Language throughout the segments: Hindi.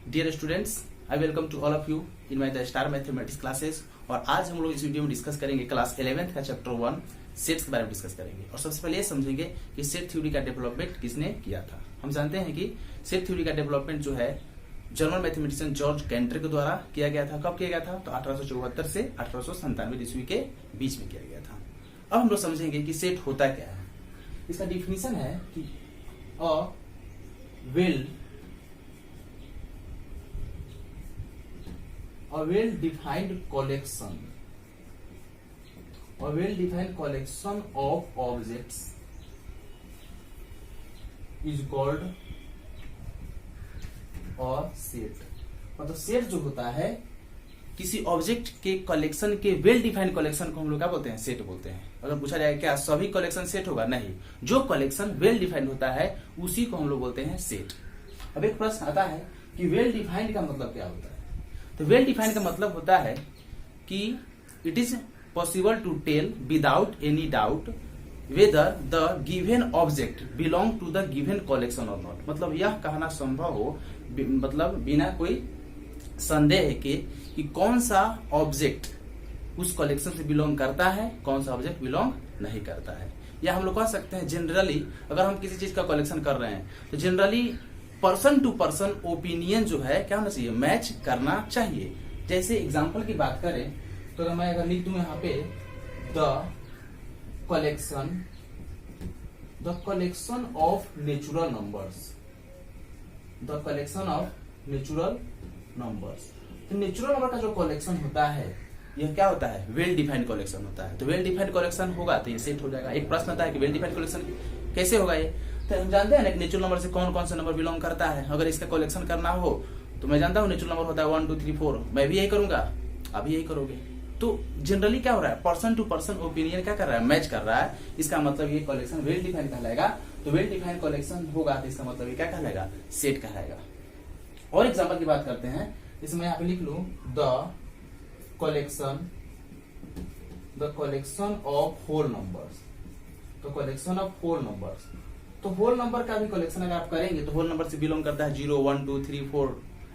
Dear students, I welcome to all of you in my the star mathematics classes. और आज हम लोग इस वीडियो में डिस्कस करेंगे क्लास 11th का चैप्टर 1 सेट्स के बारे में डिस्कस करेंगे। और सबसे पहले ये समझेंगे कि सेट थ्योरी का डेवलपमेंट किसने किया था। हम जानते हैं कि सेट थ्योरी का डेवलपमेंट जो है जर्मन मैथमेटिशियन जॉर्ज कैंटर के द्वारा किया गया था। कब किया गया था? तो 1874 से 1897 ईस्वी के बीच में किया गया था। अब हम लोग समझेंगे कि सेट होता क्या है। इसका डिफिनीशन है कि अ well-defined collection of objects is called a set। मतलब सेट जो होता है किसी ऑब्जेक्ट के कलेक्शन के वेल डिफाइंड कलेक्शन को हम लोग क्या बोलते हैं? सेट बोलते हैं। अगर पूछा जाए क्या सभी कलेक्शन सेट होगा? नहीं, जो कलेक्शन वेल डिफाइंड होता है उसी को हम लोग बोलते हैं सेट। अब एक प्रश्न आता है कि वेल डिफाइंड का मतलब क्या होता है? तो वेल डिफाइंड का मतलब होता है कि it is possible to tell without any doubt whether the given object belong to the given collection और नॉट। मतलब यह कहना संभव हो, मतलब बिना कोई संदेह के कि कौन सा ऑब्जेक्ट उस कलेक्शन से बिलोंग करता है, कौन सा ऑब्जेक्ट बिलोंग नहीं करता है। या हम लोग कह सकते हैं जनरली अगर हम किसी चीज का कलेक्शन कर रहे हैं तो generally person to person opinion जो है क्या होना चाहिए? मैच करना चाहिए। जैसे एग्जांपल की बात करें तो मैं अगर लिख दूं यहाँ पे the collection of natural numbers, the collection of natural numbers. तो नेचुरल नंबर का जो कलेक्शन होता है यह क्या होता है? वेल डिफाइंड कलेक्शन होता है। तो वेल डिफाइंड कलेक्शन होगा तो ये सेट हो जाएगा। एक प्रश्न आता है कि वेल डिफाइंड कलेक्शन कैसे होगा ये? तो हम जानते हैं ना कि नेचुरल नंबर से कौन कौन से नंबर बिलोंग करता है। अगर इसका कलेक्शन करना हो तो मैं जानता हूँ नेचुरल नंबर होता है 1 2 3 4। मैं भी यही करूंगा, आप भी यही करोगे। तो जनरली क्या हो रहा है? पर्सन टू पर्सन ओपिनियन क्या कर रहा है? मैच कर रहा है। इसका मतलब ये कलेक्शन वेल डिफाइंड कहलाएगा। तो वेल डिफाइंड कलेक्शन होगा तो इसका मतलब ये क्या कहलाएगा? सेट कहलाएगा। और एग्जाम्पल की बात करते हैं, इसमें यहाँ पे लिख लू the collection of whole numbers. तो कलेक्शन ऑफ होल नंबर्स, तो होल नंबर का भी कलेक्शन अगर आप करेंगे तो होल नंबर से बिलोंग करता है 0 1 2 3 4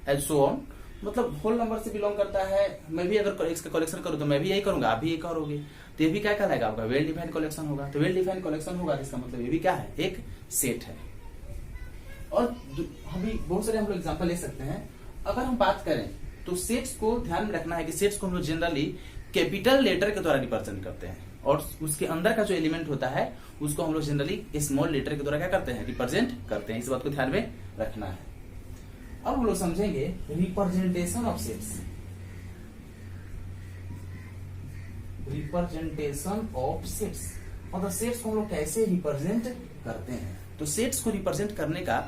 एंड सो ऑन। मतलब होल नंबर से बिलोंग करता है। मैं भी अगर इसका कलेक्शन करूं तो मैं भी यही करूंगा, आप भी यही करोगे। तो ये भी क्या कहलाएगा? आपका वेल डिफाइंड कलेक्शन होगा। तो वेल डिफाइंड कलेक्शन होगा तो इसका मतलब ये भी क्या है? एक सेट है। और अभी बहुत सारे हम लोग एग्जांपल ले सकते हैं। अगर हम बात करें तो सेट्स को ध्यान में रखना है कि सेट्स को हम लोग जनरली कैपिटल लेटर के द्वारा रिप्रेजेंट करते हैं और उसके अंदर का जो एलिमेंट होता है उसको हम लोग जनरली स्मॉल लेटर के द्वारा क्या करते हैं? रिप्रेजेंट करते हैं। इस बात को ध्यान में रखना है। अब हम लोग समझेंगे representation of sets. Representation of sets मतलब सेट्स को हम लोग कैसे रिप्रेजेंट करते हैं। तो सेट्स को रिप्रेजेंट करने का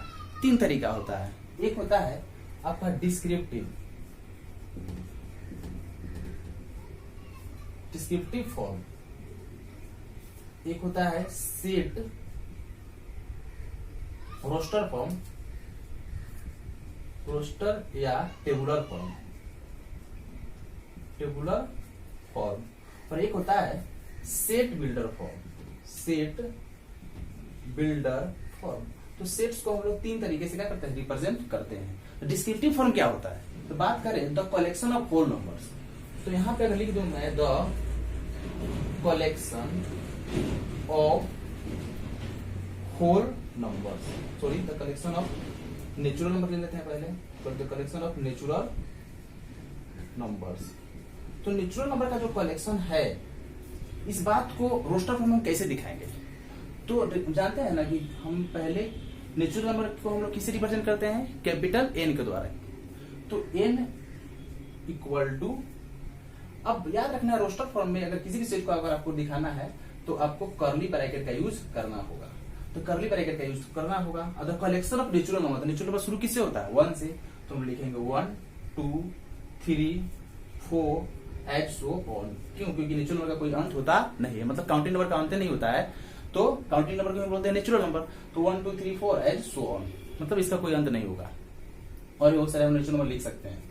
3 तरीका होता है। एक होता है आपका डिस्क्रिप्टिव फॉर्म, एक होता है सेट रोस्टर फॉर्म, रोस्टर या टेबुलर फॉर्म, और एक होता है सेट बिल्डर फॉर्म। तो सेट्स को हम लोग 3 तरीके से क्या करते हैं? रिप्रेजेंट करते हैं। डिस्क्रिप्टिव फॉर्म क्या होता है? तो बात करें the collection of whole numbers, तो यहां पे अगर लिख दूं मैं the collection of whole numbers, sorry the collection of natural number ले लेते हैं पहले। तो the collection of natural numbers, तो नेचुरल नंबर का जो कलेक्शन है इस बात को रोस्टर फॉर्म में कैसे दिखाएंगे? तो जानते हैं ना कि हम पहले नेचुरल नंबर को हम लोग किससे रिप्रेजेंट करते हैं? कैपिटल एन के द्वारा। तो एन इक्वल टू, अब याद रखना रोस्टर फॉर्म में अगर किसी भी सेट को अगर आपको दिखाना है तो आपको कर्ली ब्रैकेट का यूज करना होगा। तो कर्ली ब्रैकेट का यूज करना होगा। अगर collection of natural number, natural number शुरू किससे होता है? 1 से। तो हम लिखेंगे 1 2 3 4 एंड सो ऑन। क्यों? क्योंकि नेचुरल नंबर का कोई अंत होता नहीं है, मतलब काउंटिंग नंबर का अंत नहीं होता है। तो काउंटिंग नंबर को हम बोलते हैं नेचुरल नंबर। तो 1 2 3 4 एंड सो ऑन, मतलब इसका कोई अंत नहीं होगा। और भी बहुत सारे हम नेचुरल नंबर लिख सकते हैं।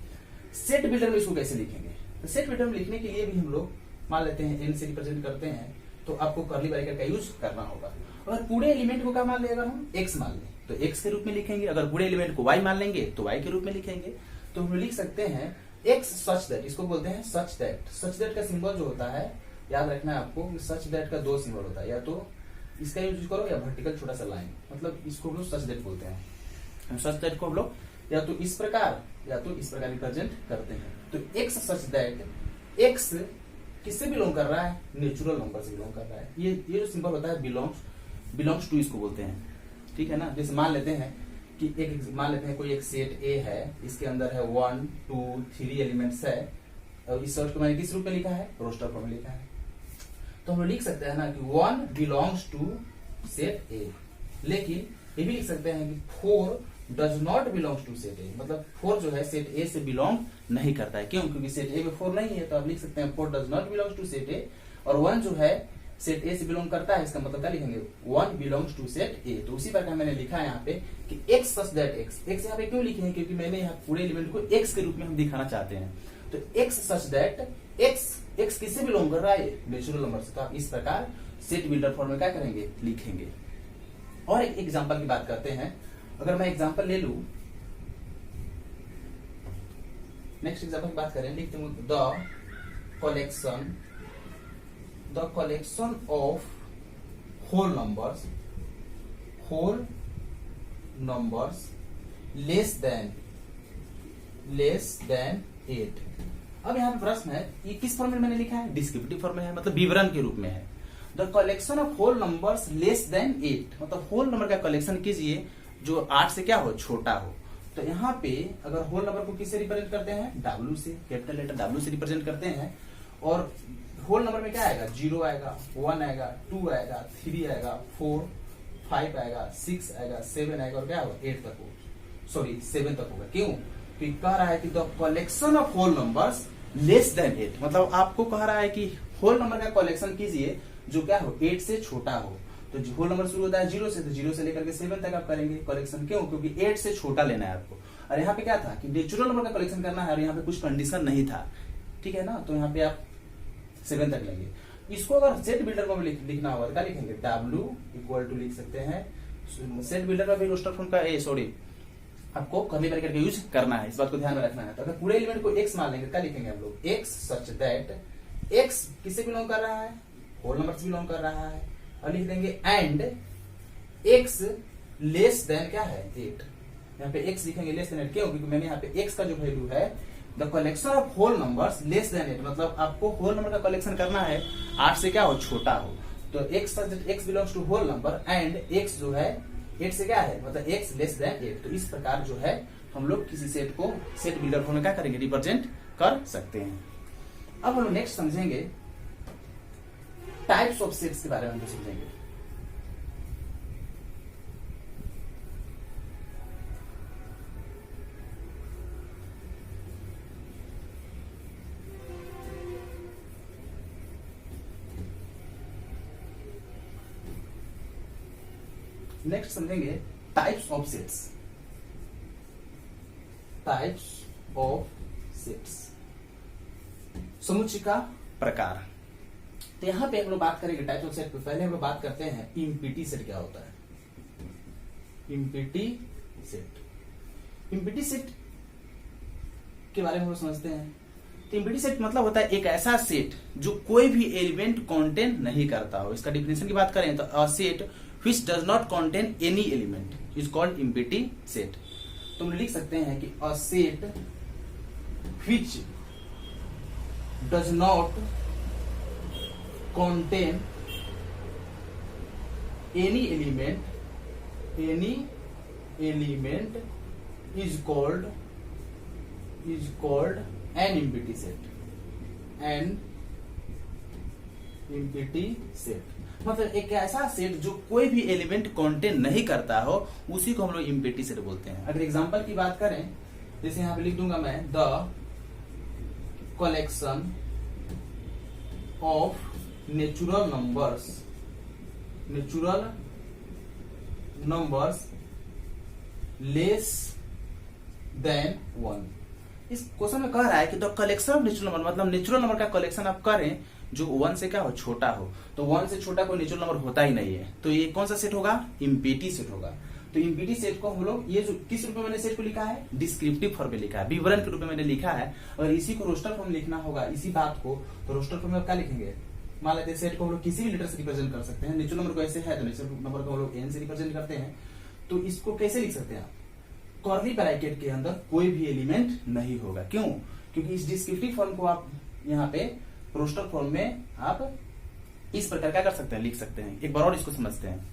सेट बिल्डर में इसको कैसे लिखेंगे? तो सेट बिल्डर में लिखने के लिए भी हम लोग मान लेते हैं एन से रिप्रेजेंट करते हैं तो आपको कर्ली ब्रैकेट का यूज करना होगा। और पूरे एलिमेंट को क्या मान ले, अगर हम एक्स मान ले तो x के रूप में लिखेंगे, अगर पूरे एलिमेंट को y मान लेंगे तो y के रूप में लिखेंगे। तो हम लिख सकते हैं x सच दैट, इसको बोलते हैं सच दैट। सच दैट का सिंबल जो होता है, याद रखना है आपको, सच दैट का दो सिंबल होता है, या तो इसका यूज करो या वर्टिकल छोटा सा लाइन, मतलब इसको हम लोग सच दैट बोलते हैं। हम सच दैट को हम लोग या तो इस प्रकार या तो इस प्रकार रिप्रेजेंट करते हैं। तो x सच दैट, x किससे बिलोंग कर रहा है? नेचुरल नंबर से बिलोंग कर रहा है। ये जो सिंबल होता है बिलोंग्स टू इसको बोलते हैं, ठीक है ना। जैसे मान लेते हैं कि मान लेते हैं कोई एक सेट A है, इसके अंदर है 1 2 3 एलिमेंट्स है, और इस सेट को मैंने किस रूप में लिखा है? रोस्टर फॉर्म में लिखा है। तो हम लोग लिख सकते हैं ना कि 1 बिलोंग्स टू सेट A, लेकिन ये भी लिख सकते हैं कि 4 does not belongs to set A, मतलब 4 जो है सेट A से बिलोंग नहीं करता है। क्यों? क्योंकि सेट A में 4 नहीं है, तो आप लिख सकते हैं 4 does not belongs to set A। और 1 जो है सेट A से बिलोंग करता है, इसका मतलब क्या लिखेंगे? 1 बिलोंग्स टू सेट A। तो उसी प्रकार मैंने लिखा है यहाँ पे कि x सच दैट x यहाँ पे क्यों लिखे हैं? क्योंकि मैंने यहाँ पूरे एलिमेंट को x के रूप में हम दिखाना चाहते हैं। तो x सच दैट x किससे बिलोंग कर रहा है? नेचुरल नंबर से। तो आप इस प्रकार सेट बिल्डर फॉर्म में क्या करेंगे? लिखेंगे। और एक एग्जांपल की बात करते हैं। अगर मैं एग्जांपल ले लूं, नेक्स्ट एग्जांपल की बात करें, लिखते हूं the collection of whole numbers less than 8। अब यहाँ पे प्रश्न है, ये किस फॉर्म में मैंने लिखा है? डिस्क्रिप्टिव फॉर्म में है, मतलब विवरण के रूप में है। The collection of whole numbers less than 8, मतलब होल नंबर का कलेक्शन कीजिए जो 8 से क्या हो? छोटा हो। तो यहाँ पे अगर होल नंबर को किससे रिप्रेजेंट करते हैं? W से, कैपिटल लेटर W से रिप्रेजेंट करते हैं। और होल नंबर में क्या आएगा? 0 आएगा, 1 आएगा, 2 आएगा, 3 आएगा, 4 5 आएगा, 6 आएगा, 7 आएगा, और क्या होगा? 8 तक होगा, सॉरी 7 तक होगा। क्यों? क्योंकि कह रहा है कि the collection of whole numbers less than 8, मतलब आपको कह रहा है कि होल नंबर का कलेक्शन कीजिए जो क्या हो? 8 से छोटा हो। तो होल नंबर शुरू होता है 0 से, तो 0 से लेकर के 7 तक आप करेंगे कलेक्शन। क्यों? क्योंकि 8 से छोटा लेना है आपको। और यहाँ पे क्या था कि नेचुरल नंबर का कलेक्शन करना है, और यहाँ पे कुछ कंडीशन नहीं था, ठीक है ना। तो यहाँ पे आप 7 तक लेंगे। इसको अगर सेट बिल्डर को लिखना होगा तो क्या लिखेंगे? W इक्वल टू लिख सकते हैं। सेट बिल्डर का भी रोस्टर फॉर्म का आपको कर्ली ब्रैकेट का यूज करना है, इस बात को ध्यान में रखना है। तो अगर पूरे एलिमेंट को x मान लेंगे, क्या लिखेंगे हम लोग? x सच दैट x किससे बिलोंग कर रहा है? होल नंबर से बिलोंग कर रहा है। और लिख देंगे एंड x लेस देन क्या है? 8। यहाँ पे x लिखेंगे लेस देन 8। क्यों? क्योंकि मैंने यहाँ पे x का जो वैल्यू है, the collection of whole numbers less than 8, मतलब आपको होल नंबर का कलेक्शन करना है 8 से क्या हो? छोटा हो। तो x belongs to whole number and x जो है 8 से क्या है? मतलब x लेस देन 8। तो इस प्रकार जो है हम लोग किसी सेट को सेट बिल्डर फॉर्म में क्या करेंगे? रिप्रेजेंट कर सकते हैं। अब हम लोग नेक्स्ट समझेंगे टाइप्स ऑफ सेट्स के बारे में हम समझेंगे। नेक्स्ट समझेंगे टाइप्स ऑफ सेट्स। समुच्चय का प्रकार। तो यहां पे हम लोग बात करेंगे टाइप्स ऑफ सेट पे। पहले हम लोग बात करते हैं इम्पिटी सेट क्या होता है। इम्पिटी सेट के बारे में हम लोग समझते हैं। तो इम्पिटी सेट मतलब होता है एक ऐसा सेट जो कोई भी एलिमेंट कंटेन नहीं करता हो। इसका डिफिनेशन की बात करें तो a set which does not contain any element is called empty set। तो हम लिख सकते हैं कि a set which does not contain any element is called an empty set। an empty set मतलब एक ऐसा सेट जो कोई भी एलिमेंट कंटेन नहीं करता हो, उसी को हम लोग इम्पिटी सेट बोलते हैं। अगर एग्जांपल की बात करें, जैसे यहां पे लिख दूंगा मैं the collection of natural numbers less then 1। इस क्वेश्चन में कह रहा है कि the collection of natural number, मतलब नेचुरल नंबर का कलेक्शन आप करें जो 1 से क्या हो? छोटा हो। तो 1 से छोटा कोई नेचुरल नंबर होता ही नहीं है। तो ये कौन सा सेट होगा? इम्पिटी सेट होगा। तो इम्पीटी सेट को हम लोग ये जो किस रूप में मैंने सेट को लिखा है, डिस्क्रिप्टिव फॉर्म में लिखा है, विवरण के रूप में मैंने लिखा है। और इसी को रोस्टर फॉर्म लिखना होगा, इसी बात को तो रोस्टर फॉर्म में क्या लिखेंगे, मान लेते हैं सेट को हम लोग किसी भी लेटर से रिप्रेजेंट कर सकते हैं। नेचुरल नंबर को ऐसे है तो नेचुरल नंबर को हम लोग एन से रिप्रेजेंट करते हैं। तो इसको कैसे लिख सकते हैं आप, कर्ली ब्रैकेट के अंदर कोई भी एलिमेंट नहीं होगा। क्यों, क्योंकि इस डिस्क्रिप्टिव फॉर्म को आप यहाँ पे रोस्टर फॉर्म में आप इस प्रकार क्या कर सकते हैं, लिख सकते हैं। एक बार और इसको समझते हैं।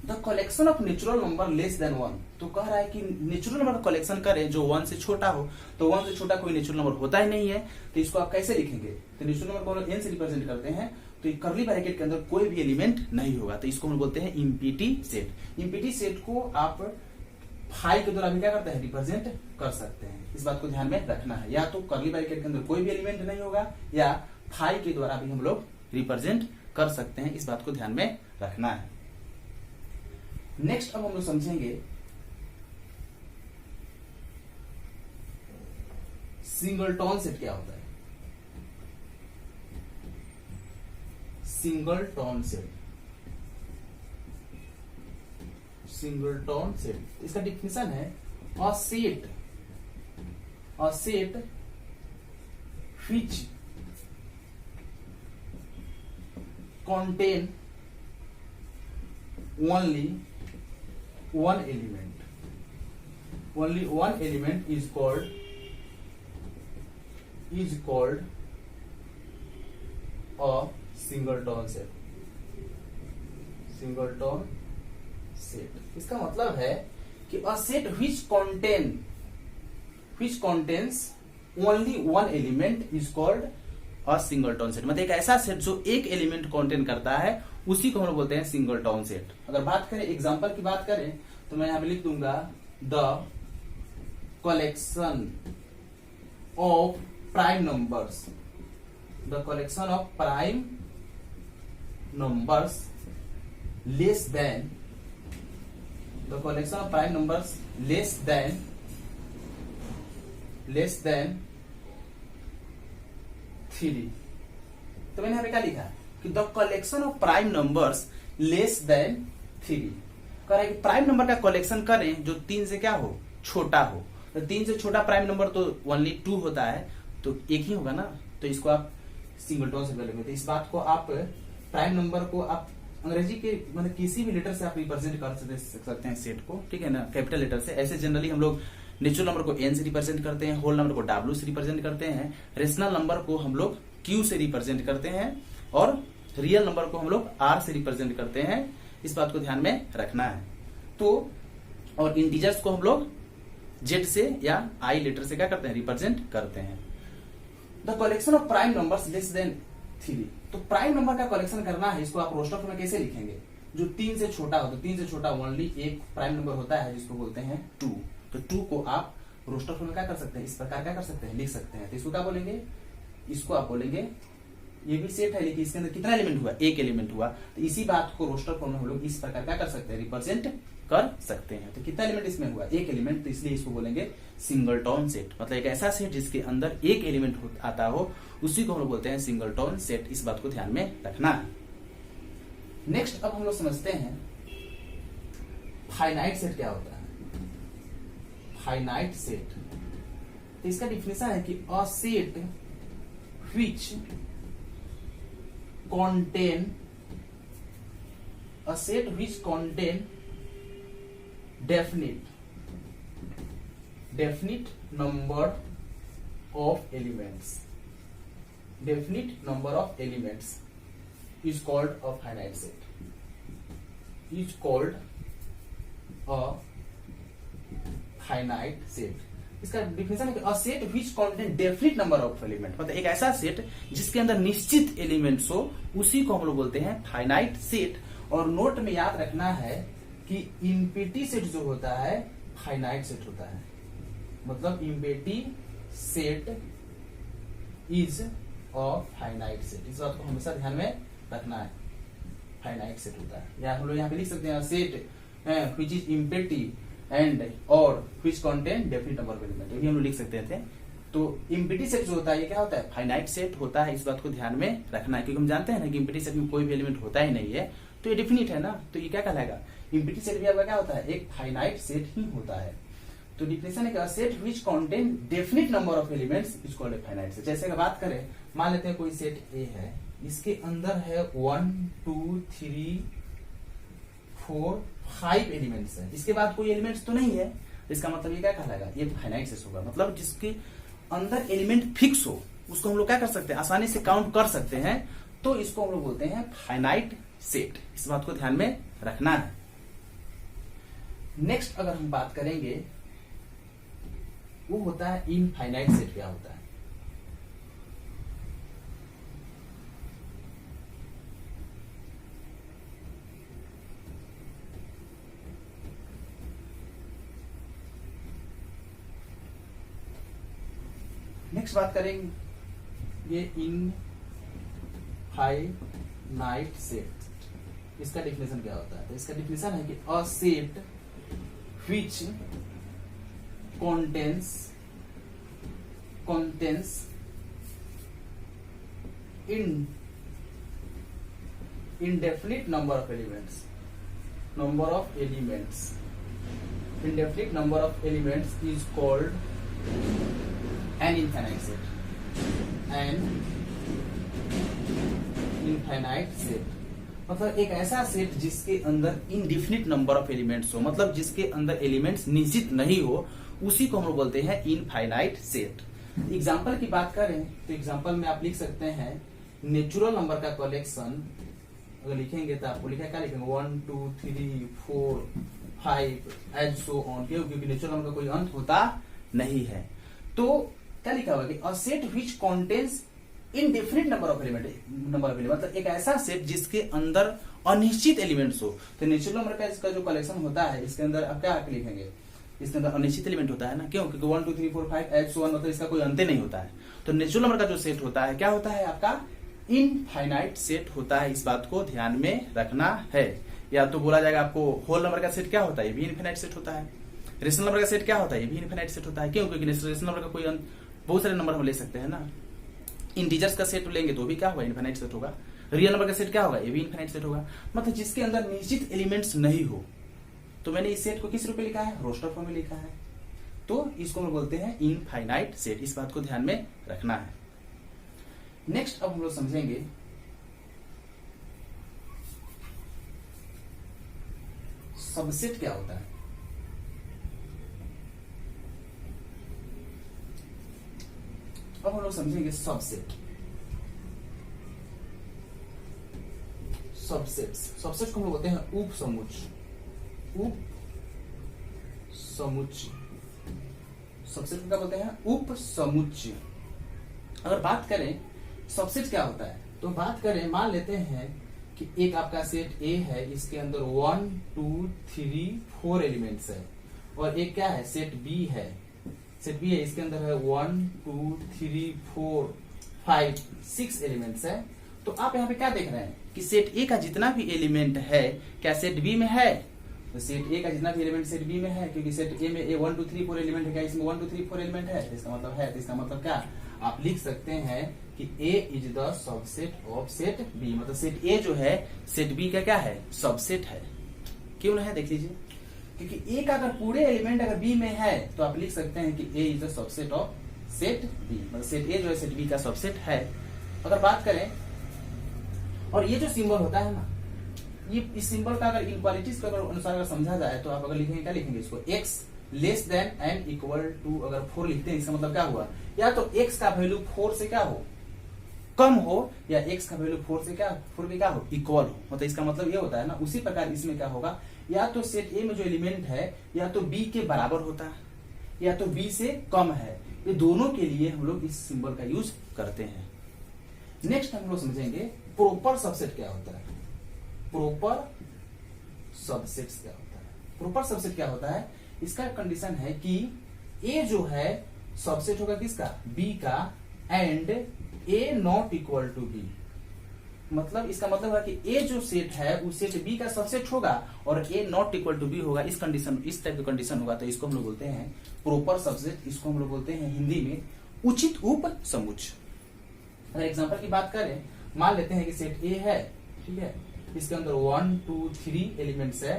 The collection of natural number less than 1, तो कह रहा है कि नेचुरल नंबर का कलेक्शन करें जो 1 से छोटा हो, तो 1 से छोटा कोई नेचुरल नंबर होता ही नहीं है। तो इसको आप कैसे लिखेंगे, तो नेचुरल नंबर को हम लोग n से रिप्रेजेंट करते हैं, तो कर्ली ब्रैकेट के अंदर कोई भी एलिमेंट नहीं होगा, तो इसको हम बोलते हैं इम्पीटी सेट। इम्पीटी सेट को आप फाई के द्वारा भी क्या करते हैं, रिप्रेजेंट कर सकते हैं। इस बात को ध्यान में रखना है, या तो कर्ली ब्रैकेट के अंदर कोई भी एलिमेंट नहीं होगा, या फाई के द्वारा भी हम लोग रिप्रेजेंट कर सकते हैं। इस बात को ध्यान में रखना है। नेक्स्ट अब हम लोग समझेंगे सिंगलटन सेट क्या होता है। सिंगलटन सेट, सिंगलटन सेट इसका डिफिनेशन है a set which contain only one element. Only one element is called a singleton set. Singleton set. इसका मतलब है कि a set which contains only one element is called a singleton set. मतलब एक ऐसा सेट जो एक एलिमेंट कंटेन करता है उसी को हम लोग बोलते हैं सिंगलटन सेट। अगर बात करें एग्जांपल की बात करें तो मैं यहां पे लिख दूंगा the collection of prime numbers, the collection of prime numbers less then, the collection of prime numbers less then 3। तो मैंने यहां पे क्या लिखा है कि the collection of prime numbers less then 3। कह रहा है कि प्राइम नंबर का कलेक्शन करें जो 3 से क्या हो, छोटा हो। तो 3 से छोटा प्राइम नंबर तो ओनली 2 होता है, तो एक ही होगा ना, तो इसको आप सिंगलटन से बोलेंगे। इस बात को आप प्राइम नंबर को आप अंग्रेजी के मतलब किसी भी लेटर से आप रिप्रेजेंट कर सकते हैं सेट को, ठीक है ना, कैपिटल लेटर से। ऐसे जनरली हम लोग नेचुरल नंबर को n से रिप्रेजेंट करते हैं, होल नंबर को w से रिप्रेजेंट करते हैं, रेशनल नंबर को हम लोग q से रिप्रेजेंट करते हैं, और रियल नंबर को हम लोग r से रिप्रेजेंट करते हैं। इस बात को ध्यान में रखना है। तो और इंटीजर्स को हम लोग z से या i लेटर से क्या करते हैं, रिप्रेजेंट करते हैं। The collection of prime numbers less then 3, तो प्राइम नंबर का कलेक्शन करना है, इसको आप रोस्टर फॉर्म में कैसे लिखेंगे, जो 3 से छोटा हो। तो 3 से छोटा ओनली एक प्राइम नंबर होता है जिसको बोलते हैं 2। तो 2 को आप रोस्टर फॉर्म में क्या कर सकते हैं, इस प्रकार क्या कर सकते हैं, लिख सकते हैं। तो इसको क्या बोलेंगे, इसको आप बोलेंगे ये भी सेट है लेकिन इसके अंदर कितना एलिमेंट हुआ, एक एलिमेंट हुआ। तो इसी बात को रोस्टर फॉर्म में हम लोग इस प्रकार क्या कर सकते हैं, रिप्रेजेंट कर सकते हैं। तो कितना एलिमेंट इसमें हुआ, एक एलिमेंट, तो इसलिए इसको बोलेंगे सिंगलटन सेट। मतलब एक ऐसा सेट जिसके अंदर एक एलिमेंट आता हो उसी को हम लोग बोलते हैं सिंगलटन सेट। इस बात को ध्यान में रखना है। नेक्स्ट अब हम लोग समझते हैं फाइनाइट सेट क्या होता है। फाइनाइट सेट, तो इसका डिफिनेशन है कि a set which contain definite number of elements is called a finite set, is called a finite set। इसका डिफिनेशन है कि a set which contain definite number of element, मतलब एक ऐसा सेट जिसके अंदर निश्चित एलिमेंट्स हो उसी को हम लोग बोलते हैं फाइनाइट सेट। और नोट में याद रखना है कि इम्पीटी सेट जो होता है फाइनाइट सेट होता है, मतलब empty set is a finite set. इस बात को हमेशा ध्यान में रखना है, फाइनाइट सेट होता है। या हम लोग यहाँ पे लिख सकते हैं सेट व्हिच इज इम्पीटी एंड और which contain definite number of element, ये हम लोग लिख सकते थे। तो इम्पीटी सेट जो होता है ये क्या होता है, फाइनाइट सेट होता है। इस बात को ध्यान में रखना है, क्योंकि हम जानते हैं ना कि इम्पीटी सेट में कोई भी एलिमेंट होता ही नहीं है, तो ये डेफिनिट है ना, तो ये क्या कहलाएगा, इम्प्लीसिट सेट भी आपका क्या होता है, एक फाइनाइट सेट ही होता है। तो डिफिनेशन है set which contain definite number of elements is called a finite set. जैसे अगर बात करें, मान लेते हैं कोई सेट ए है, इसके अंदर है 1 2 3 4 5 एलिमेंट्स है, इसके बाद कोई एलिमेंट्स तो नहीं है, इसका मतलब ये क्या कहलाएगा, ये फाइनाइट सेट होगा। मतलब जिसके अंदर एलिमेंट फिक्स हो उसको हम लोग क्या कर सकते हैं, आसानी से काउंट कर सकते हैं, तो इसको हम लोग बोलते हैं फाइनाइट सेट। इस बात को ध्यान में रखना है। नेक्स्ट अगर हम बात करेंगे वो होता है इनफाइनाइट सेट। क्या होता है, नेक्स्ट बात करेंगे ये इनफाइनाइट सेट। इसका डिफिनेशन क्या होता है, तो इसका डिफिनेशन है कि a set which contains indefinite number of elements indefinite number of elements is called an infinite set। मतलब एक ऐसा सेट जिसके अंदर इनडिफिनिट नंबर ऑफ एलिमेंट्स हो, मतलब जिसके अंदर एलिमेंट्स निश्चित नहीं हो, उसी को हम लोग बोलते हैं इनफाइनाइट सेट। एग्जाम्पल की बात करें तो एग्जाम्पल में आप लिख सकते हैं नेचुरल नंबर का कलेक्शन। अगर लिखेंगे तो आपको लिखा क्या लिखेंगे 1 2 3 4 5 एंड सो ऑन, क्योंकि नेचुरल नंबर का कोई अंत होता नहीं है। तो क्या लिखा होगा कि a set which contains indefinite number of element, मतलब एक ऐसा सेट जिसके अंदर अनिश्चित एलिमेंट्स हो। तो नेचुरल नंबर का इसका जो कलेक्शन होता है, इसके अंदर आप क्या लिखेंगे, इसके अंदर अनिश्चित एलिमेंट होता है ना, क्यों, क्योंकि 1 2 3 4 5 एंड सो ऑन, मतलब इसका कोई अंत नहीं होता है। तो नेचुरल नंबर का जो सेट होता है क्या होता है, आपका इनफाइनाइट सेट होता है। इस बात को ध्यान में रखना है। या तो बोला जाएगा आपको होल नंबर का सेट क्या होता है, ये भी इनफाइनाइट सेट होता है। रेशनल नंबर का सेट क्या होता है, ये भी इनफाइनाइट सेट होता है। क्यों, क्योंकि रेशनल नंबर का कोई अंत, बहुत सारे नंबर हम ले सकते हैं ना। इंटीजर्स का सेट लेंगे तो भी क्या होगा, इनफाइनाइट सेट होगा। रियल नंबर का सेट क्या होगा, ये भी इनफाइनाइट सेट होगा। मतलब जिसके अंदर निश्चित एलिमेंट्स नहीं हो। तो मैंने इस सेट को किस रूप में लिखा है, रोस्टर फॉर्म में लिखा है। तो इसको हम बोलते हैं इनफाइनाइट सेट। इस बात को ध्यान में रखना है। नेक्स्ट अब हम लोग समझेंगे सबसेट क्या होता है। अब हम लोग समझेंगे सबसेट। सबसेट को हम लोग बोलते हैं उप समुच्चय। सबसेट को क्या बोलते हैं, उप समुच्चय। अगर बात करें सबसेट क्या होता है, तो बात करें, मान लेते हैं कि एक आपका सेट ए है, इसके अंदर 1 2 3 4 एलिमेंट्स है, और एक क्या है, सेट बी है। सेट बी है, इसके अंदर है 1 2 3 4 5 6 एलिमेंट्स है। तो आप यहाँ पे क्या देख रहे हैं कि सेट ए का जितना भी एलिमेंट है क्या सेट बी में है, तो सेट ए का जितना भी एलिमेंट सेट बी में है, क्योंकि सेट ए में 1 2 3 4 एलिमेंट है। क्या इसमें 1 2 3 4 एलिमेंट है, इसका मतलब है। तो इसका मतलब क्या, आप लिख सकते हैं कि A is the subset of set B। मतलब सेट A जो है सेट B का क्या है, सबसेट है। क्यों है, देख लीजिए, क्योंकि A का अगर पूरे एलिमेंट अगर B में है तो आप लिख सकते हैं कि A is the subset of set B। मतलब सेट A जो है सेट B का सबसेट है। अगर बात करें, और ये जो सिंबल होता है ना, ये इस सिंबल का अगर इनक्वालिटीज के अनुसार अगर समझा जाए तो आप अगर लिखेंगे, क्या लिखेंगे इसको, x less than and equal to अगर 4 लिखते हैं, इसका मतलब क्या हुआ, या तो x का वैल्यू 4 से क्या हो, कम हो, या x का वैल्यू 4 से क्या, 4 के क्या हो, इक्वल हो। मतलब इसका मतलब ये होता है ना। उसी प्रकार इसमें क्या होगा, या तो सेट A में जो एलिमेंट है या तो B के बराबर होता है, या तो B से कम है। ये दोनों के लिए हम लोग इस सिंबल का यूज करते हैं। नेक्स्ट हम लोग समझेंगे प्रॉपर सबसेट क्या होता है। प्रॉपर सबसेट क्या होता है, प्रॉपर सबसेट क्या होता है, इसका कंडीशन है कि A जो है सबसेट होगा किसका, B का, and A not equal to B। मतलब इसका मतलब है कि A जो सेट है वो सेट B का सबसेट होगा और A not equal to B होगा। इस कंडीशन, इस टाइप का कंडीशन होगा तो इसको हम लोग बोलते हैं प्रॉपर सबसेट। इसको हम लोग बोलते हैं हिंदी में उचित उप समुच्चय। अगर एग्जांपल की बात करें, मान लेते हैं कि सेट A है, ठीक है, इसके अंदर 1 2 3 एलिमेंट्स है,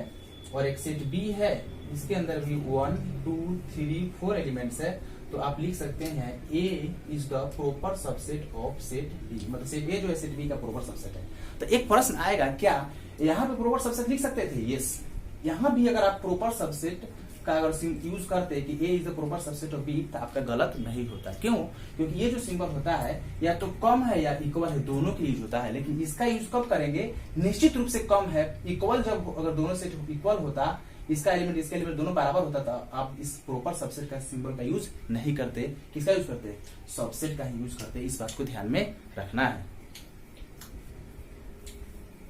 और एक सेट बी है, इसके अंदर भी 1 2 3 4 एलिमेंट्स है, तो आप लिख सकते हैं A is the proper subset of set B, मतलब सेट ए जो है सेट बी का प्रॉपर सबसेट है। तो एक प्रश्न आएगा, क्या यहाँ पे प्रॉपर सबसेट लिख सकते थे? यस, यहाँ भी अगर आप प्रॉपर सबसेट का अगर यूज करते कि A is the proper subset of B, तो आपका गलत नहीं होता। क्यों? क्योंकि ये जो सिंबल होता है या तो कम है या इक्वल है, दोनों के यूज होता है, लेकिन इसका यूज कब करेंगे? निश्चित रूप से कम है। इक्वल जब अगर दोनों सेट इक्वल होता, इसका एलिमेंट इसका एलिमेंट दोनों बराबर होता था, आप इस प्रॉपर सबसेट का सिंबल का यूज नहीं करते। किसका यूज करते? सबसेट का ही यूज करते। इस बात को ध्यान में रखना है।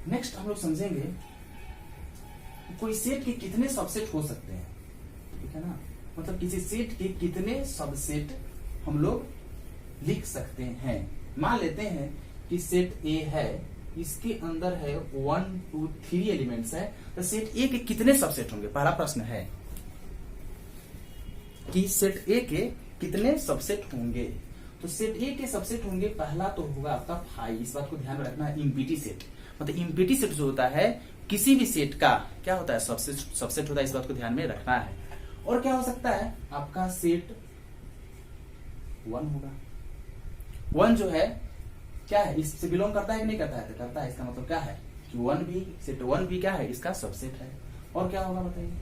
नेक्स्ट हम लोग समझेंगे कोई सेट के कितने सबसेट हो सकते हैं, ठीक है ना, मतलब किसी सेट के कितने सबसेट हम लोग लिख सकते हैं। मान लेते हैं कि सेट ए है, इसके अंदर है 1 2 3 एलिमेंट्स है, तो सेट ए के कितने सबसेट होंगे? पहला प्रश्न है कि सेट ए के कितने सबसेट होंगे। तो सेट ए के सबसेट होंगे, पहला तो होगा आपका 5। इस बात को ध्यान में रखना है। इम्पीटी सेट, मतलब इम्पीटी सेट जो होता है किसी भी सेट का क्या होता है? सबसेट होता है। इस बात को ध्यान में रखना है। और क्या हो सकता है? आपका सेट 1 होगा। 1 जो है क्या है? इससे बिलोंग करता है कि नहीं करता है? तो करता है। इसका मतलब क्या है कि 1 भी, सेट 1 भी क्या है? इसका सबसेट है। और क्या होगा बताइए?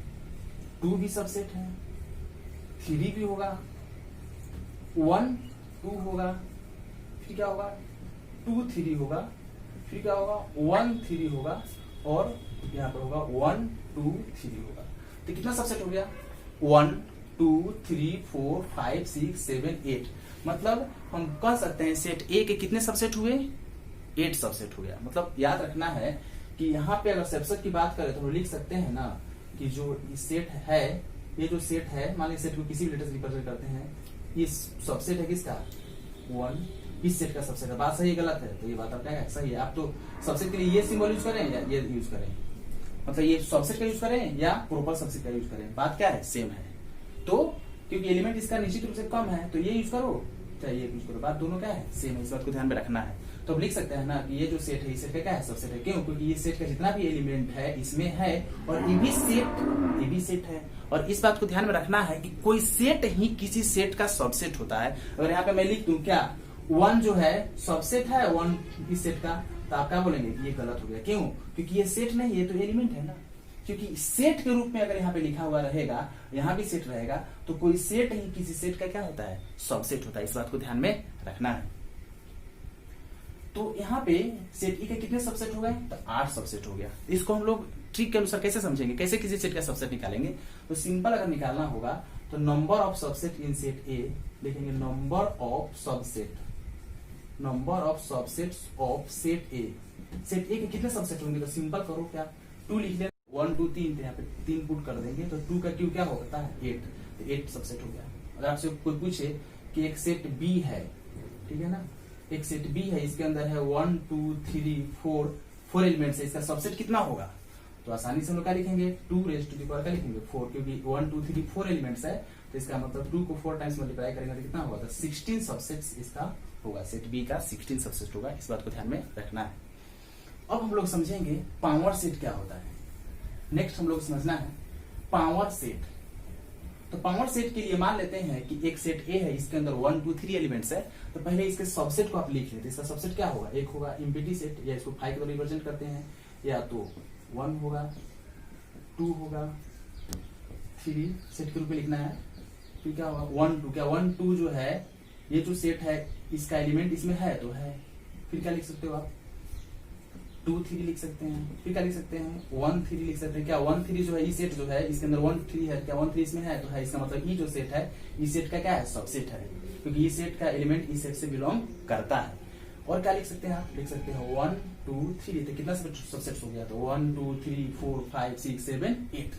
2 भी सबसेट है, 3 भी होगा, 1 2 होगा, फिर क्या होगा? 2 3 होगा, फिर क्या होगा? 1 3 होगा, और यहाँ पर होगा 1 2 3 होगा। तो कितना सबसेट हो गया? 1 2 3 4 5 6 7 8। मतलब हम कह सकते हैं सेट ए के कितने सबसेट हुए? 8 सबसेट हो गया। मतलब याद रखना है कि यहाँ पे अगर सबसेट की बात करें तो हम लिख सकते हैं ना कि जो सेट है, ये जो सेट है, मान लीजिए सेट को किसी भी लेटर से रिप्रेजेंट करते हैं, इस सबसेट है किसका? 1। इस सेट का सबसेट है। बात सही है गलत है? तो ये बात आपका है सही है। आप तो सबसेट के लिए ये सिंबल यूज करें या ये यूज करें, मतलब ये सबसेट का यूज करें या प्रॉपर सबसेट का यूज करें, बात क्या है? सेम है। तो क्योंकि एलिमेंट इसका निश्चित रूप से कम है, तो ये यूज करो चाहे ये यूज करो, बात दोनों क्या है? सेम है। इस बात को ध्यान में रखना है। तो अब लिख सकते हैं ना कि ये जो सेट है, इस सेट का क्या है? सबसेट है। क्यों? क्योंकि ये सेट का जितना भी एलिमेंट है इसमें है, और ये भी सेट है। और इस बात को ध्यान में रखना है कि कोई सेट ही किसी सेट का सबसेट होता है। अगर यहाँ पे मैं लिख दूं क्या 1 जो है सबसेट है 1 इस सेट का, तो आप क्या बोलेंगे कि ये गलत हो गया। क्यों? क्योंकि ये सेट नहीं, ये तो एलिमेंट है ना। क्योंकि सेट के रूप में अगर यहाँ पे लिखा हुआ रहेगा, यहाँ भी सेट रहेगा, तो कोई सेट ही किसी सेट का क्या होता है? सबसेट होता है। इस बात को ध्यान में रखना है। तो यहाँ पे सेट ई के कितने सबसेट हो गए? तो 8 सबसेट हो गया। इसको हम लोग ट्रिक के अनुसार कैसे समझेंगे, कैसे किसी सेट का सबसेट निकालेंगे? तो सिंपल अगर निकालना होगा तो number of subset in set A लिखेंगे, number of subsets of set A. Set A के कितने सबसेट होंगे? तो सिंपल करो, क्या 2 लिख लेना, 1 2 3, तो यहाँ पे 3 पुट कर देंगे, तो 2 का क्यू क्या होता है? 8। तो 8 सबसेट हो गया। अगर आपसे कोई पूछे कि एक सेट बी है, ठीक है ना, एक सेट बी है, इसके अंदर है 1 2 3 4 एलिमेंट्स है, इसका सबसेट कितना होगा? तो आसानी से हम लोग क्या लिखेंगे? 2 रेज़ टू द पावर क्या लिखेंगे? 4, क्योंकि 1 2 3 4 एलिमेंट्स है, तो इसका मतलब 2 को 4 टाइम्स मल्टीप्लाई करेंगे तो कितना होगा? तो 16 सबसेट्स इसका होगा। सेट बी का 16 सबसेट होगा। इस बात को ध्यान में रखना है। अब हम लोग समझेंगे पावर सेट क्या होता है। नेक्स्ट हम लोग समझना है पावर सेट। तो पावर सेट के लिए मान लेते हैं कि एक सेट ए है, इसके अंदर 1 2 3 एलिमेंट्स है, तो पहले इसके सबसेट को आप लिख लेते हैं। इसका सबसेट क्या होगा? एक होगा इम्पीटी सेट, या इसको 5 के द्वारा रिप्रेजेंट करते हैं, या तो 1 होगा, 2 होगा, 3 सेट के रूप में लिखना है। फिर क्या होगा? 1 2, क्या 1 2 जो है, ये जो सेट है इसका एलिमेंट इसमें है तो है। फिर क्या लिख सकते हो आप? 2 3 लिख सकते हैं। फिर क्या लिख सकते हैं? 1 3 लिख सकते हैं। क्या 1 3 जो है, ये सेट जो है इसके अंदर 1 3 है, क्या 1 3 इसमें है तो है। इसका मतलब ये जो सेट है, इस सेट का क्या है? सबसेट है, क्योंकि ये सेट का एलिमेंट इस सेट से बिलोंग करता है। और क्या लिख सकते हैं आप? लिख सकते हैं 1 2 3, तो कितना सबसेट हो गया? तो 1 2 3 4 5 6 7 8।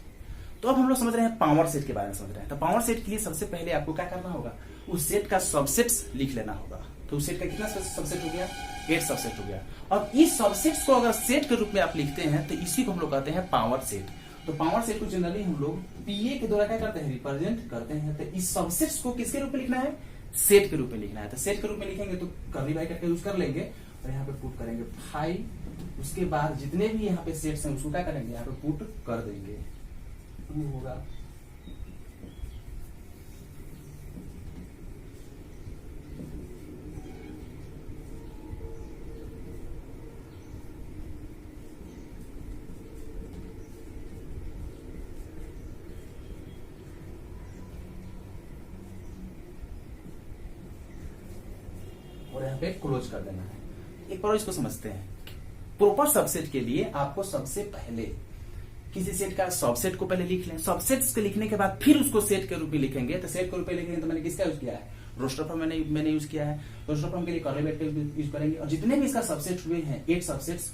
तो अब हम लोग समझ रहे हैं पावर सेट के बारे में समझ रहे हैं। तो पावर सेट के लिए सबसे पहले आपको क्या करना होगा? उस सेट का सबसेट्स लिख लेना होगा। तो उस सेट का कितना सबसेट हो गया? 8 सबसेट हो गया। अब इस सबसेट्स को अगर सेट के रूप में आप लिखते हैं तो इसी को हम लोग कहते हैं पावर सेट। तो पावर सेट को जनरली हम लोग पीए के द्वारा क्या करते हैं? रिप्रेजेंट करते हैं। तो इस सबसेट्स को किसके रूप में लिखना है? सेट के रूप में लिखना है। तो सेट के रूप में लिखेंगे तो कर्ली ब्रैकेट करके यूज कर लेंगे, और यहाँ पे पुट करेंगे 5। उसके बाद जितने भी यहाँ पे सेट्स हैं उसको क्या करेंगे? यहाँ पे पुट कर देंगे। 2 होगा, और यहाँ पे क्लोज कर देना है। एक बार इसको समझते हैं। प्रॉपर सबसेट के लिए आपको सबसे पहले किसी सेट का सबसेट को पहले लिख लें। सबसेट्स के लिखने के बाद फिर उसको सेट के रूप में लिखेंगे। तो सेट के रूप में लिखेंगे तो मैंने किसका यूज किया है, रोस्टर फॉर्म मैंने यूज किया है। रोस्टर फॉर्म के लिए कर्ली ब्रैकेट यूज करेंगे और जितने भी इसका सबसेट हुए हैं 8 सबसेट्स,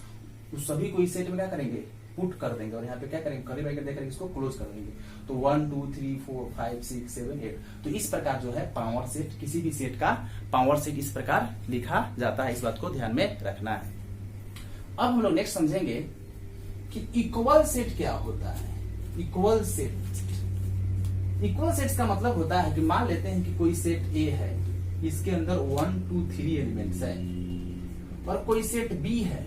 उस सभी को इस सेट में क्या करेंगे, पुट कर देंगे और यहाँ पे क्या करेंगे, कर्ली ब्रैकेट देकर इसको क्लोज कर देंगे। तो 1 2 3 4 5 6 7 8। तो इस प्रकार जो है पावर सेट, किसी भी सेट का पावर सेट इस प्रकार लिखा जाता है। इस बात को ध्यान में रखना है। अब हम लोग नेक्स्ट समझेंगे कि इक्वल सेट क्या होता है। इक्वल सेट, इक्वल सेट्स का मतलब होता है कि मान लेते हैं कि कोई सेट ए है, इसके अंदर 1 2 3 एलिमेंट्स है, और कोई सेट बी है,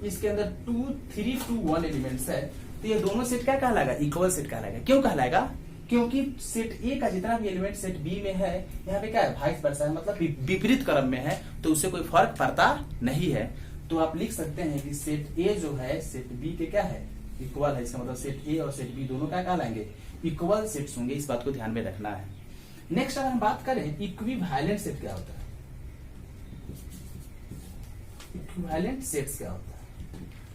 इसके अंदर 2 3 2 1 एलिमेंट्स है। तो ये दोनों सेट क्या कहलाएगा, इक्वल सेट कहलाएगा। क्यों कहलाएगा, क्योंकि सेट ए का जितना भी एलिमेंट सेट बी में है, यहाँ पे क्या है, वाइस वर्सा है, मतलब विपरीत क्रम में है, तो उससे कोई फर्क पड़ता नहीं है। तो आप लिख सकते हैं कि सेट ए जो है सेट बी के क्या है, इक्वल है। इसका मतलब सेट ए और सेट बी दोनों क्या कहलाएंगे, इक्वल सेट्स होंगे। इस बात को ध्यान में रखना है। नेक्स्ट अगर हम बात करें इक्विवेलेंट सेट क्या होता है। इक्विवेलेंट सेट्स क्या होता है,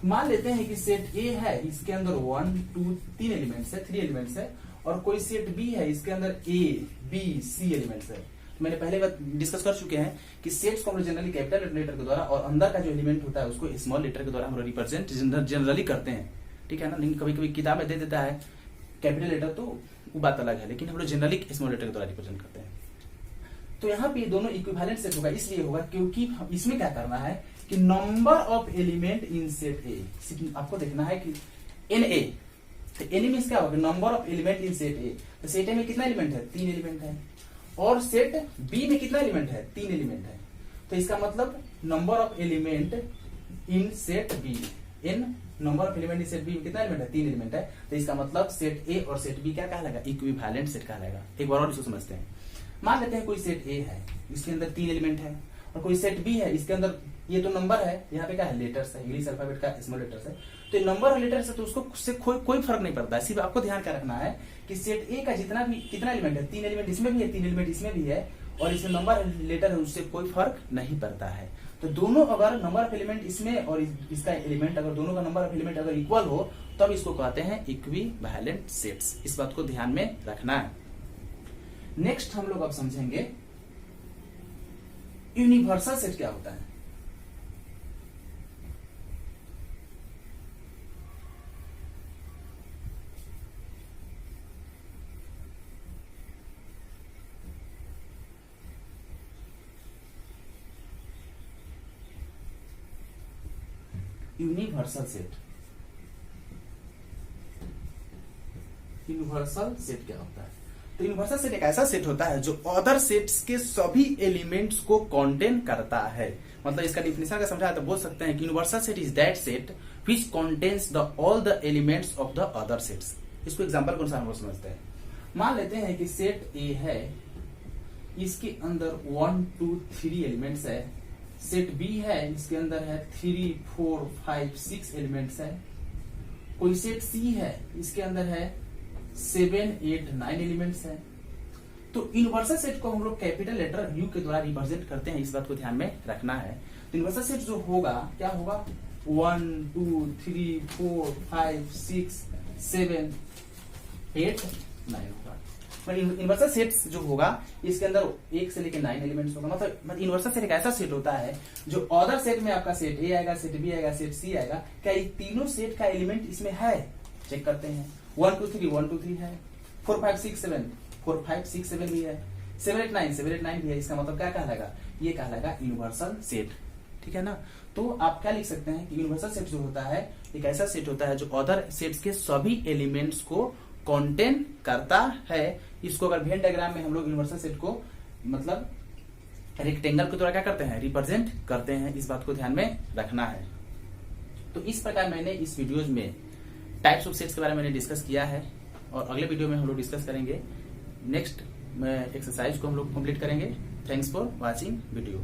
मान लेते हैं कि सेट ए है, इसके अंदर 1 2 3 एलिमेंट्स है, 3 एलिमेंट्स है, और कोई सेट बी है, इसके अंदर ए बी सी एलिमेंट्स है। मैंने पहले बात डिस्कस कर चुके हैं कि सेट्स को हम जनरली कैपिटल लेटर के द्वारा और अंदर का जो एलिमेंट होता है उसको स्मॉल लेटर के द्वारा हम रिप्रेजेंट जनरली करते हैं, ठीक है ना। लेकिन कभी कभी किताब में दे देता है कैपिटल लेटर, तो वो बात अलग है, लेकिन हम लोग जनरली स्मॉल लेटर के द्वारा रिप्रेजेंट करते हैं। तो यहाँ पे दोनों इक्विवेलेंट सेट होगा, इसलिए होगा क्योंकि इसमें क्या करना है कि number of element in set ए, आपको देखना है कि एन ए, तो एन मींस क्या होगा, number of element in set ए। तो सेट ए में कितना एलिमेंट है, 3 एलिमेंट है, और सेट बी में कितना एलिमेंट है, 3 एलिमेंट है। तो इसका मतलब number of element in set B, in number of element in set B में कितना एलिमेंट है, 3 एलिमेंट है। तो इसका मतलब सेट ए और सेट बी क्या कहलाएगा, इक्विवेलेंट सेट कहलाएगा। एक बार और इसको समझते हैं। मान लेते हैं कोई सेट ए है, इसके अंदर 3 एलिमेंट है, और कोई सेट बी है, इसके अंदर ये तो नंबर है, यहाँ पे क्या है, लेटर्स है, इंग्लिश अल्फाबेट का स्मॉल लेटर्स है। तो नंबर और लेटर्स है, तो उसको उससे कोई फर्क नहीं पड़ता है। सिर्फ आपको ध्यान क्या रखना है कि सेट ए का जितना भी कितना एलिमेंट है, 3 एलिमेंट इसमें भी है, 3 एलिमेंट इसमें भी है, और इसमें नंबर लेटर है, उससे कोई फर्क नहीं पड़ता है। तो दोनों अगर नंबर ऑफ एलिमेंट इसमें और इसका एलिमेंट अगर दोनों का नंबर ऑफ एलिमेंट अगर इक्वल हो, तब इसको कहते हैं इक्विवेलेंट सेट्स। इस बात को ध्यान में रखना है। नेक्स्ट हम लोग अब समझेंगे यूनिवर्सल सेट क्या होता है। यूनिवर्सल सेट, यूनिवर्सल सेट क्या होता है, तो यूनिवर्सल सेट एक ऐसा सेट होता है जो अदर सेट्स के सभी एलिमेंट्स को कंटेन करता है। मतलब इसका डिफिनेशन का समझाया तो बोल सकते हैं कि universal set is that set which contains the all the elements of the other sets. इसको एग्जांपल के अनुसार हम लोग समझते हैं। मान लेते हैं कि सेट ए है, इसके अंदर 1 2 3 एलिमेंट्स है। सेट बी है, इसके अंदर है 3 4 5 6 एलिमेंट्स है। कोई सेट सी है, इसके अंदर है 7 8 9 एलिमेंट्स है। तो यूनिवर्सल सेट को हम लोग कैपिटल लेटर यू के द्वारा रिप्रेजेंट करते हैं। इस बात को ध्यान में रखना है। तो यूनिवर्सल सेट जो होगा क्या होगा, 1 2 3 4 5 6 7 8 9 होगा। यूनिवर्सल सेट जो होगा इसके अंदर 1 से लेकर 9 एलिमेंट्स होगा। मतलब यूनिवर्सल सेट एक ऐसा सेट होता है जो अदर सेट में आपका सेट ए आएगा, सेट बी आएगा, सेट सी आएगा, क्या ये तीनों सेट का एलिमेंट इसमें है, चेक करते हैं। 1 2 3 1 2 3 है, 4 5 6 7 4 5 6 7 भी है, 7 8 9 भी है। इसका मतलब क्या कहलाएगा, ये कहलाएगा यूनिवर्सल सेट, ठीक है ना। तो आप क्या लिख सकते हैं कि यूनिवर्सल सेट जो होता है एक ऐसा सेट होता है जो अदर सेट्स के सभी एलिमेंट्स को कंटेन करता है। इसको अगर वेन डायग्राम में हम लोग यूनिवर्सल सेट को मतलब रेक्टेंगल के द्वारा क्या करते हैं, रिप्रेजेंट करते हैं। इस बात को ध्यान में रखना है। तो इस प्रकार मैंने इस वीडियोज में टाइप्स ऑफ सेट्स के बारे में डिस्कस किया है। और अगले वीडियो में हम लोग डिस्कस करेंगे नेक्स्ट एक्सरसाइज को हम लोग कंप्लीट करेंगे। Thanks for watching video.